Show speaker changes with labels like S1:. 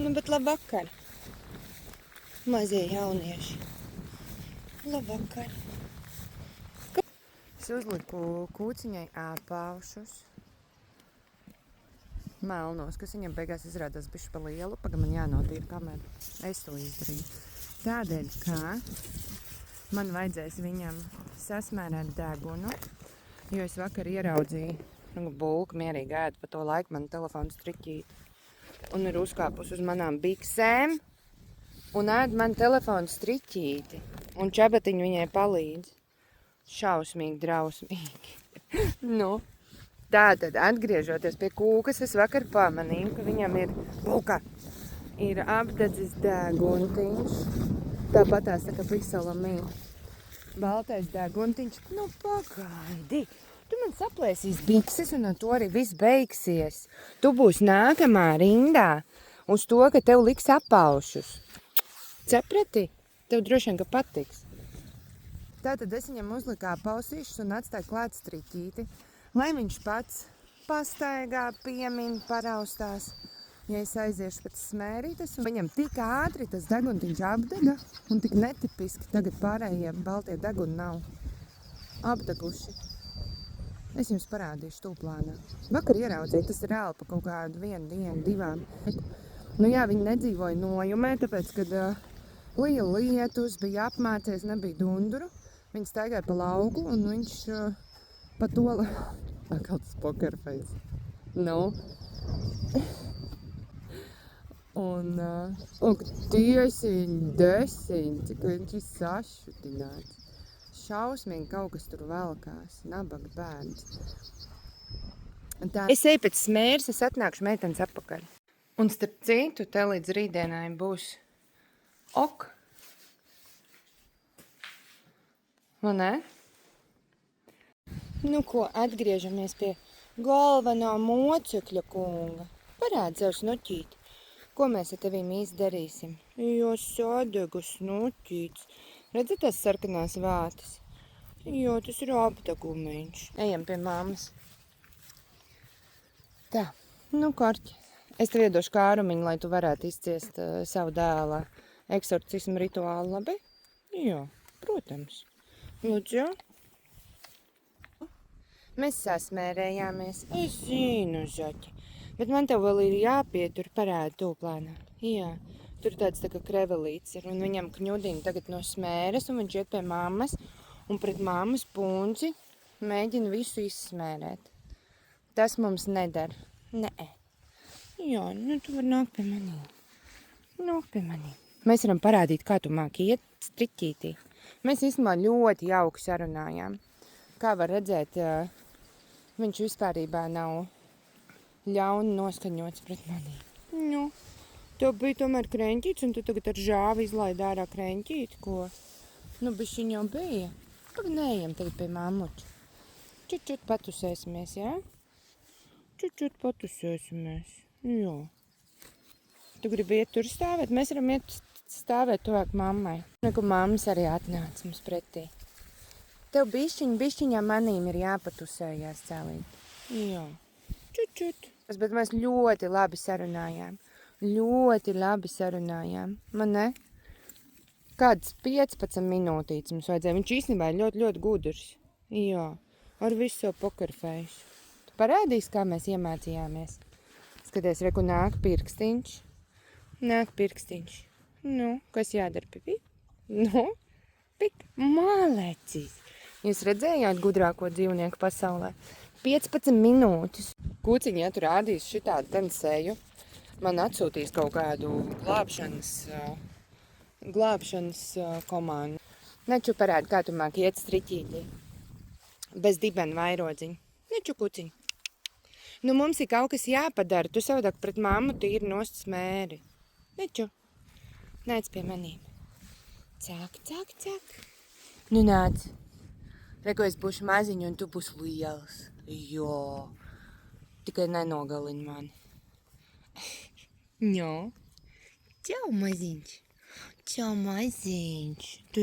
S1: Nu, bet labvakar, mazie jaunieši. Labvakar. Es uzliku kūciņai āpaušus. Melnos, kas viņam beigās izrādās bišķi pa lielu. Pagam man jānotīra kamera. Es to izdarīju. Tādēļ, ka man vajadzēs viņam sasmērēt degunu, jo es vakar ieraudzīju bulku mierīgi ēd, pa to laiku man telefons triķīt. Un ir uzkāpus uz manām biksēm un ēd man telefons triķīti. Un čabatiņi viņai palīdz. Šausmīgi, drausmīgi. Nu, tātad, atgriežoties pie kūkas, es vakar pamanīju, ka viņam ir bulka. Ir apdedzis deguntiņš. Tāpatās tā kā Pixelamī. Baltais deguntiņš. Nu, pagaidi. Tu man saplēsīs bikses un ar to arī viss beigsies. Tu būsi nākamā rindā uz to, ka tev liks apaušus. Saprati? Tev droši vien, ka patiks. Tātad es viņam uzliku apausīšus un atstāju klāt striķīti, lai viņš pats pastaigā, piemin, paraustās. Ja es aiziešu pēc smērītes, un viņam tik ātri tas deguntiņš apdega un tik netipiski tagad pārējie baltie deguni nav apdeguši. Es jums parādīšu tūplānā. Vakar ieraudzīju, tas ir reāli pa kaut kādu 1 dienu, 2. Nu jā, viņi nedzīvoja nojumē, tāpēc, kad lija lietus, bija apmācies, nebija dunduru. Viņi staigāja pa lauku un viņš pa to... Atkal tas pokerface. Nu. Un tiesiņ, desiņ, cik viņš ir sašutināts. Šausmīgi kaut kas tur velkās. Nabaga bērns. Tā. Es eju pēc smērs, es atnākšu meitenes atpakaļ. Un starp citu, te līdz rītdienai būs ok. Vai ne? Nu ko, atgriežamies pie galvenā mocekļa kunga. Parādi sev snuķīti. Ko mēs ar tevīm izdarīsim? Jo sadega snuķīts. Redzi tās sarkanās vātas? Jo, tas ir apdegumiņš. Ejam pie mammas. Tā, nu korķi. Es tev iedošu kārumiņu, lai tu varētu izciest savu dēla eksorcismu rituālu, labi? Jā, protams. Lūdzu. Mēs sasmērējāmies. Es zinu, Zaķi. Bet man tev vēl ir jāpietur parādi tūplānā. Jā. Tur tāds tā kā krevelīts ir, un viņam kņudiņi tagad no smēres, un viņš iet pie mammas, un pret mammas punci mēģina visu izsmērēt. Tas mums nedara. Nē. Jā, nu tu vari nākt pie manī. Nāk pie manī. Mēs varam parādīt, kā tu māki iet striķītī. Mēs īstenībā ļoti jauki sarunājām. Kā var redzēt, viņš vispārībā nav ļauni noskaņots pret manī. Nu. Tev bija tomēr kreņķīts, un tu tagad ar žāvi izlaidi ārā kreņķīti, ko? Nu, bišķiņ jau bija. Tagad neejam tagad pie mammuča. Čut patusēsimies, jā? Čut patusēsimies, jā. Tu gribi iet tur stāvēt? Mēs varam iet stāvēt tuvāk mammai. Neku mammas arī atnāca mums pretī. Tev bišķiņā manīm ir jāpatusējās cēlīt. Jā. Čut. Bet mēs ļoti labi sarunājām. Ļoti labi sarunājām. Man ne? Kādas 15 minūtītes mums vajadzēja. Viņš īstenībā ir ļoti, ļoti gudrs. Jā, ar visu savu pokerfeisu. Tu parādīsi, kā mēs iemācījāmies? Skaties, reku nāk pirkstiņš. Nāk pirkstiņš. Nu, kas jādara, pipi? Nu, pik, mālecis. Jūs redzējāt gudrāko dzīvnieku pasaulē? 15 minūtes. Kūciņi, ja tu rādīs šitādu tensēju, man atsūtīs kaut kādu glābšanas komandu. Neču parādi, kā tu māki iet striķītī. Bez dibena vairodziņa. Neču kuciņ. Nu, mums ir kaut kas jāpadara. Tu savādāk pret mammu tīri nost smēri. Neču. Nāc pie manīm. Cak. Nu, nāc. Reko, es būšu maziņu un tu būsi liels. Jo. Tikai nenogalini mani. Jā. Čau, maziņš.